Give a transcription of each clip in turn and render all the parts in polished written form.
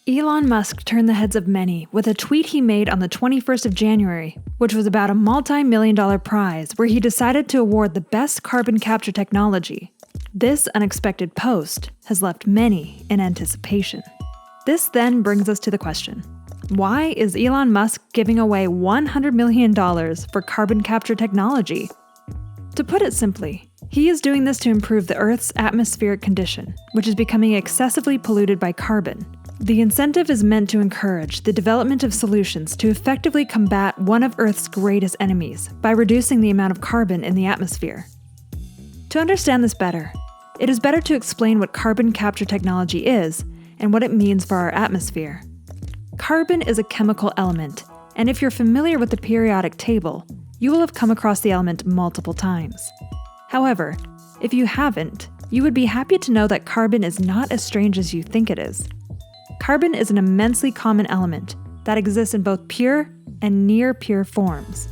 Elon Musk turned the heads of many with a tweet he made on the 21st of January, which was about a multi-million-dollar prize where he decided to award the best carbon capture technology. This unexpected post has left many in anticipation. This then brings us to the question, why is Elon Musk giving away $100 million for carbon capture technology? To put it simply, he is doing this to improve the Earth's atmospheric condition, which is becoming excessively polluted by carbon. The incentive is meant to encourage the development of solutions to effectively combat one of Earth's greatest enemies by reducing the amount of carbon in the atmosphere. To understand this better, it is better to explain what carbon capture technology is and what it means for our atmosphere. Carbon is a chemical element, and if you're familiar with the periodic table, you will have come across the element multiple times. However, if you haven't, you would be happy to know that carbon is not as strange as you think it is. Carbon is an immensely common element that exists in both pure and near-pure forms.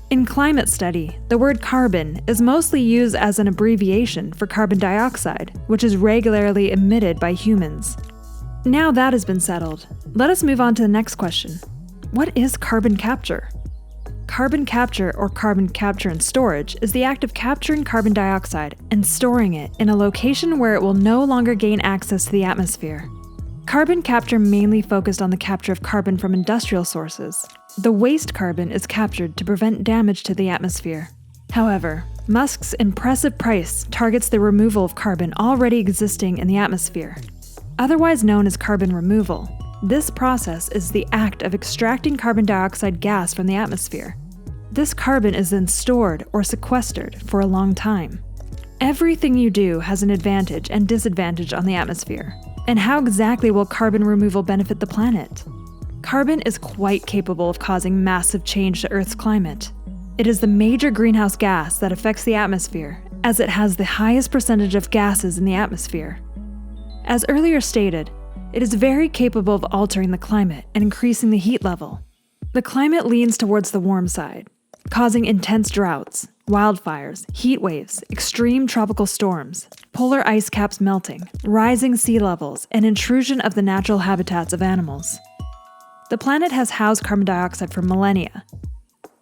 In climate study, the word carbon is mostly used as an abbreviation for carbon dioxide, which is regularly emitted by humans. Now that has been settled, let us move on to the next question. What is carbon capture? Carbon capture, or carbon capture and storage, is the act of capturing carbon dioxide and storing it in a location where it will no longer gain access to the atmosphere. Carbon capture mainly focused on the capture of carbon from industrial sources. The waste carbon is captured to prevent damage to the atmosphere. However, Musk's impressive price targets the removal of carbon already existing in the atmosphere. Otherwise known as carbon removal, this process is the act of extracting carbon dioxide gas from the atmosphere. This carbon is then stored or sequestered for a long time. Everything you do has an advantage and disadvantage on the atmosphere. And how exactly will carbon removal benefit the planet? Carbon is quite capable of causing massive change to Earth's climate. It is the major greenhouse gas that affects the atmosphere, as it has the highest percentage of gases in the atmosphere. As earlier stated, it is very capable of altering the climate and increasing the heat level. The climate leans towards the warm side, causing intense droughts, wildfires, heat waves, extreme tropical storms, polar ice caps melting, rising sea levels, and intrusion of the natural habitats of animals. The planet has housed carbon dioxide for millennia.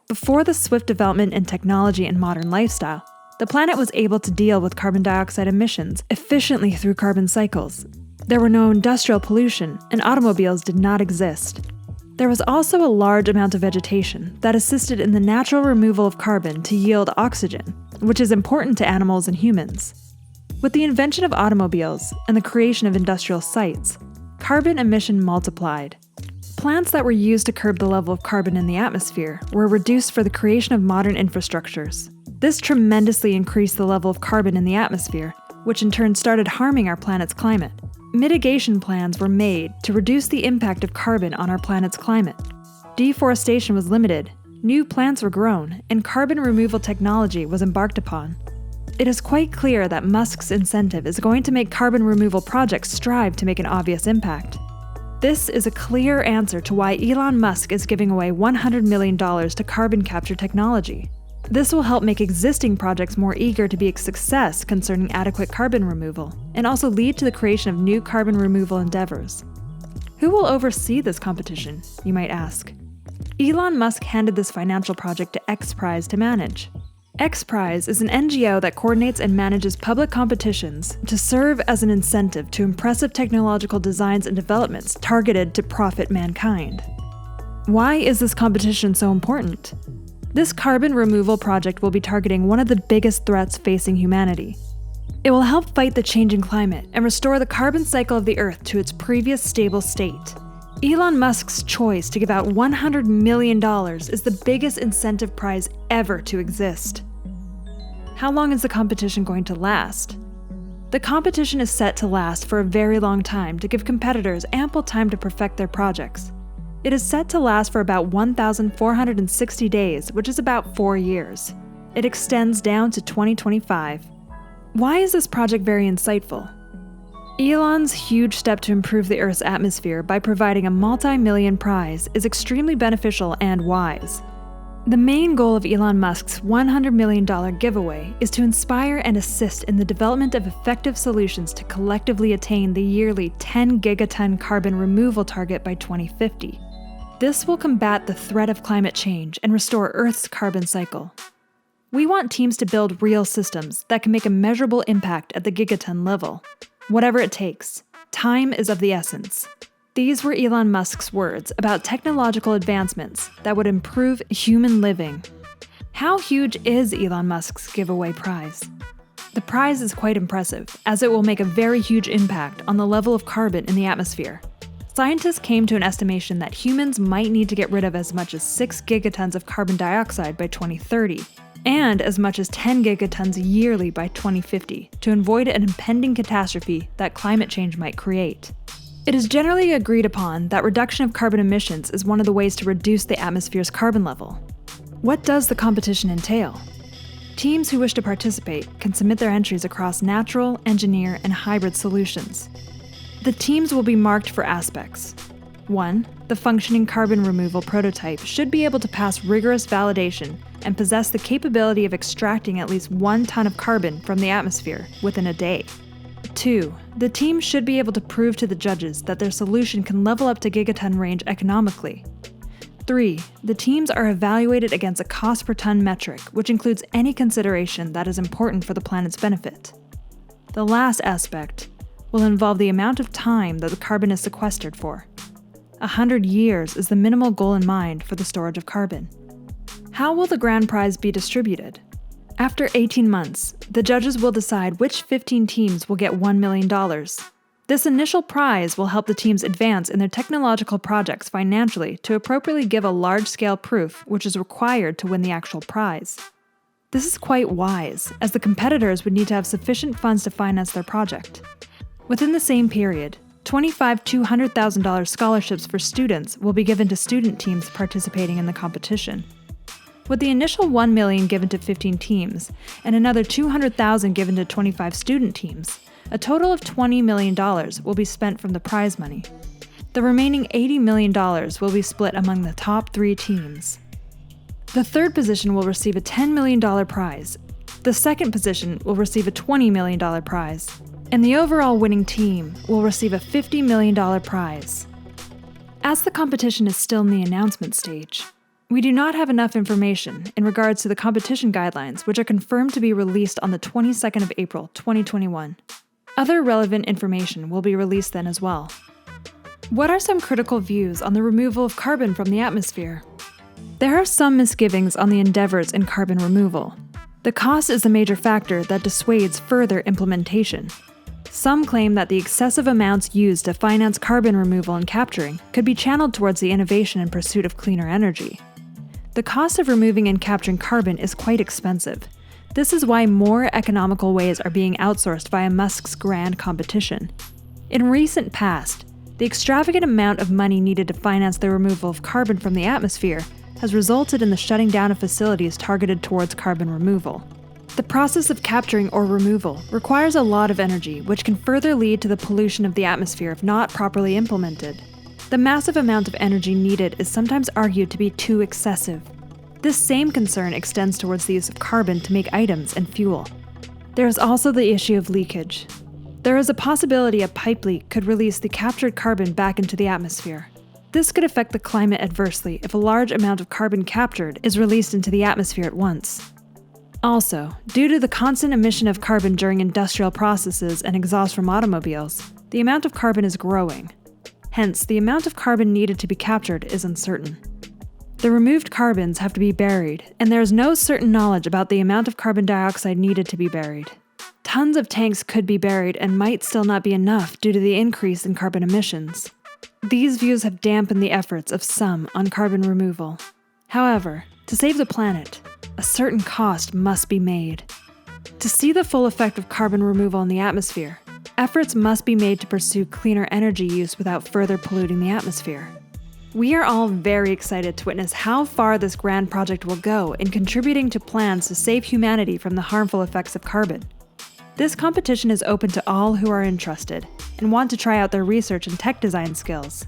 Before the swift development in technology and modern lifestyle, the planet was able to deal with carbon dioxide emissions efficiently through carbon cycles. There were no industrial pollution, and automobiles did not exist. There was also a large amount of vegetation that assisted in the natural removal of carbon to yield oxygen, which is important to animals and humans. With the invention of automobiles and the creation of industrial sites, carbon emission multiplied. Plants that were used to curb the level of carbon in the atmosphere were reduced for the creation of modern infrastructures. This tremendously increased the level of carbon in the atmosphere, which in turn started harming our planet's climate. Mitigation plans were made to reduce the impact of carbon on our planet's climate. Deforestation was limited, new plants were grown, and carbon removal technology was embarked upon. It is quite clear that Musk's incentive is going to make carbon removal projects strive to make an obvious impact. This is a clear answer to why Elon Musk is giving away $100 million to carbon capture technology. This will help make existing projects more eager to be a success concerning adequate carbon removal, and also lead to the creation of new carbon removal endeavors. Who will oversee this competition, you might ask? Elon Musk handed this financial project to xprize to manage. xprize is an NGO that coordinates and manages public competitions to serve as an incentive to impressive technological designs and developments targeted to profit mankind. Why is this competition so important? This carbon removal project will be targeting one of the biggest threats facing humanity. It will help fight the changing climate and restore the carbon cycle of the Earth to its previous stable state. Elon Musk's choice to give out $100 million is the biggest incentive prize ever to exist. How long is the competition going to last? The competition is set to last for a very long time to give competitors ample time to perfect their projects. It is set to last for about 1,460 days, which is about 4 years. It extends down to 2025. Why is this project very insightful? Elon's huge step to improve the Earth's atmosphere by providing a multi-million prize is extremely beneficial and wise. The main goal of Elon Musk's $100 million giveaway is to inspire and assist in the development of effective solutions to collectively attain the yearly 10 gigaton carbon removal target by 2050. This will combat the threat of climate change and restore Earth's carbon cycle. We want teams to build real systems that can make a measurable impact at the gigaton level. Whatever it takes, time is of the essence. These were Elon Musk's words about technological advancements that would improve human living. How huge is Elon Musk's giveaway prize? The prize is quite impressive, as it will make a very huge impact on the level of carbon in the atmosphere. Scientists came to an estimation that humans might need to get rid of as much as 6 gigatons of carbon dioxide by 2030, and as much as 10 gigatons yearly by 2050 to avoid an impending catastrophe that climate change might create. It is generally agreed upon that reduction of carbon emissions is one of the ways to reduce the atmosphere's carbon level. What does the competition entail? Teams who wish to participate can submit their entries across natural, engineer, and hybrid solutions. The teams will be marked for aspects. 1. The functioning carbon removal prototype should be able to pass rigorous validation and possess the capability of extracting at least 1 ton of carbon from the atmosphere within a day. 2. The team should be able to prove to the judges that their solution can level up to gigaton range economically. 3. The teams are evaluated against a cost per ton metric, which includes any consideration that is important for the planet's benefit. The last aspect will involve the amount of time that the carbon is sequestered for. 100 years is the minimal goal in mind for the storage of carbon. How will the grand prize be distributed? After 18 months, the judges will decide which 15 teams will get $1 million. This initial prize will help the teams advance in their technological projects financially to appropriately give a large-scale proof which is required to win the actual prize. This is quite wise, as the competitors would need to have sufficient funds to finance their project. Within the same period, $25,000 to $100,000 scholarships for students will be given to student teams participating in the competition. With the initial $1 million given to 15 teams and another $200,000 given to 25 student teams, a total of $20 million will be spent from the prize money. The remaining $80 million will be split among the top 3 teams. The third position will receive a $10 million prize, the second position will receive a $20 million prize, and the overall winning team will receive a $50 million prize. As the competition is still in the announcement stage, we do not have enough information in regards to the competition guidelines, which are confirmed to be released on the 22nd of April, 2021. Other relevant information will be released then as well. What are some critical views on the removal of carbon from the atmosphere? There are some misgivings on the endeavors in carbon removal. The cost is a major factor that dissuades further implementation. Some claim that the excessive amounts used to finance carbon removal and capturing could be channeled towards the innovation and pursuit of cleaner energy. The cost of removing and capturing carbon is quite expensive. This is why more economical ways are being outsourced via Musk's grand competition. In recent past, the extravagant amount of money needed to finance the removal of carbon from the atmosphere has resulted in the shutting down of facilities targeted towards carbon removal. The process of capturing or removal requires a lot of energy, which can further lead to the pollution of the atmosphere if not properly implemented. The massive amount of energy needed is sometimes argued to be too excessive. This same concern extends towards the use of carbon to make items and fuel. There is also the issue of leakage. There is a possibility a pipe leak could release the captured carbon back into the atmosphere. This could affect the climate adversely if a large amount of carbon captured is released into the atmosphere at once. Also, due to the constant emission of carbon during industrial processes and exhaust from automobiles, the amount of carbon is growing. Hence, the amount of carbon needed to be captured is uncertain. The removed carbons have to be buried, and there is no certain knowledge about the amount of carbon dioxide needed to be buried. Tons of tanks could be buried and might still not be enough due to the increase in carbon emissions. These views have dampened the efforts of some on carbon removal. However, to save the planet, a certain cost must be made. To see the full effect of carbon removal in the atmosphere, efforts must be made to pursue cleaner energy use without further polluting the atmosphere. We are all very excited to witness how far this grand project will go in contributing to plans to save humanity from the harmful effects of carbon. This competition is open to all who are interested and want to try out their research and tech design skills.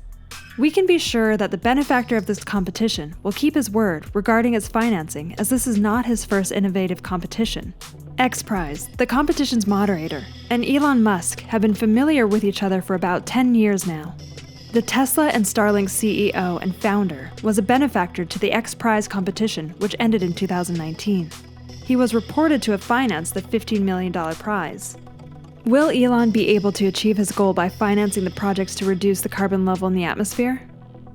We can be sure that the benefactor of this competition will keep his word regarding its financing, as this is not his first innovative competition. XPrize, the competition's moderator, and Elon Musk have been familiar with each other for about 10 years now. The Tesla and Starlink CEO and founder was a benefactor to the XPrize competition, which ended in 2019. He was reported to have financed the $15 million prize. Will Elon be able to achieve his goal by financing the projects to reduce the carbon level in the atmosphere?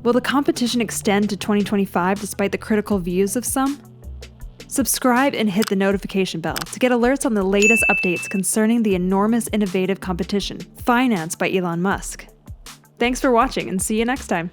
Will the competition extend to 2025 despite the critical views of some? Subscribe and hit the notification bell to get alerts on the latest updates concerning the enormous innovative competition financed by Elon Musk. Thanks for watching and see you next time.